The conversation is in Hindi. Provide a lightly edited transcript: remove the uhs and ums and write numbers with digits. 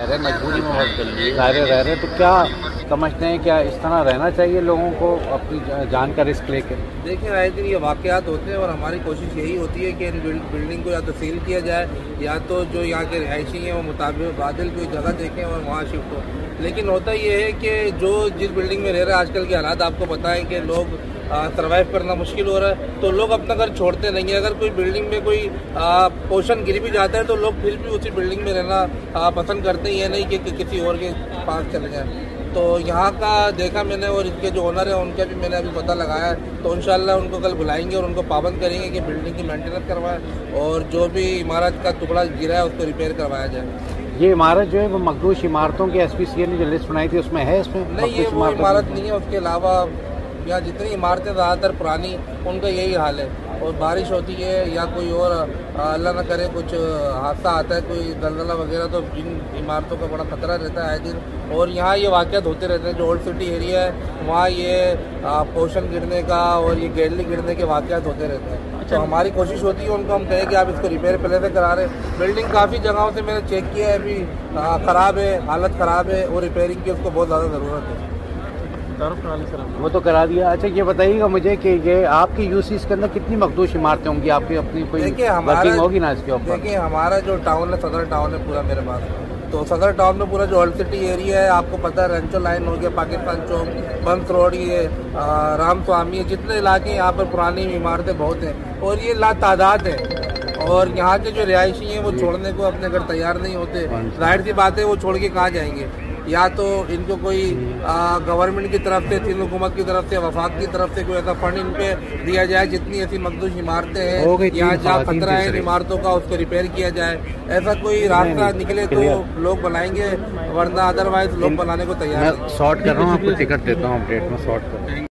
मजबूरी में सारे रह रहे, तो क्या समझते हैं, क्या इस तरह रहना चाहिए लोगों को अपनी जान का रिस्क लेकर? देखिए, आए दिन ये वाक़यात होते हैं और हमारी कोशिश यही होती है कि इन बिल्डिंग को या तो सील किया जाए या तो जो यहाँ के रिहायशी हैं वो मुताबिक बादल कोई जगह देखें और वहाँ शिफ्ट हो। लेकिन होता ये है कि जो जिस बिल्डिंग में रह रहे हैं, आजकल के हालात आपको पता है कि लोग सर्वाइव करना मुश्किल हो रहा है, तो लोग अपना घर छोड़ते नहीं है। अगर कोई बिल्डिंग में कोई पोर्शन गिर भी जाता है तो लोग फिर भी उसी बिल्डिंग में रहना पसंद करते ही है, नहीं कि किसी और के पास चले जाएं। तो यहाँ का देखा मैंने और इसके जो ओनर है उनका भी मैंने अभी पता लगाया है, तो इंशाल्लाह उनको कल बुलाएंगे और उनको पाबंद करेंगे कि बिल्डिंग की मेंटेनेंस करवाएं और जो भी इमारत का टुकड़ा गिरा है उसको रिपेयर करवाया जाए। ये इमारत जो है वो मखदूश इमारतों की SPCA ने जो लिस्ट बनाई थी उसमें है? इसमें नहीं, ये वो इमारत नहीं है। उसके अलावा यहाँ जितनी इमारतें ज़्यादातर पुरानी, उनका यही हाल है। और बारिश होती है या कोई और अल्लाह न करे कुछ हादसा आता है, कोई दलदला वगैरह, तो जिन इमारतों का बड़ा खतरा रहता है आए दिन। और यहाँ ये वाक़यात होते रहते हैं। जो ओल्ड सिटी एरिया है वहाँ ये पोर्शन गिरने का और ये गैलरी गिरने के वाक़यात होते रहते हैं। तो हमारी कोशिश होती है उनको हम कहें कि आप इसको रिपेयर पहले से करा रहे। बिल्डिंग काफ़ी जगहों से मैंने चेक किया है, अभी ख़राब है, हालत ख़राब है और रिपेयरिंग की उसको बहुत ज़्यादा ज़रूरत है। वो तो करा दिया। अच्छा, ये बताइएगा मुझे कि ये आपकी यूसीज के अंदर कितनी मखदूश इमारतें होंगी? आपकी अपनी कोई वर्किंग होगी ना इसके ऊपर? देखिए, हमारा जो टाउन है सदर टाउन है पूरा मेरे पास। तो सदर टाउन में पूरा जो ओल्ड सिटी एरिया है, आपको पता है, रेंचो लाइन हो गया, पाकिस्तान चौक, बंस रोड, ये राम स्वामी है, जितने इलाके यहाँ पर पुरानी इमारतें बहुत हैं और ये लातादाद है। और यहाँ के जो रिहायशी हैं वो छोड़ने को अपने घर तैयार नहीं होते। जाहिर सी बात है, वो छोड़ के कहाँ जाएंगे? या तो इनको कोई गवर्नमेंट की तरफ से, सिंध हुकूमत की तरफ से, वफाक की तरफ से कोई ऐसा फंड इन पे दिया जाए जितनी ऐसी मखदूश इमारतें हैं यहाँ जहाँ खतरा है इमारतों का, उसको रिपेयर किया जाए। ऐसा कोई रास्ता निकले तो लोग बनाएंगे, वरना अदरवाइज लोग बनाने को तैयार। मैं शॉर्ट कर रहा हूँ, आपको टिकट देता हूँ अपडेट में, शॉर्ट कर।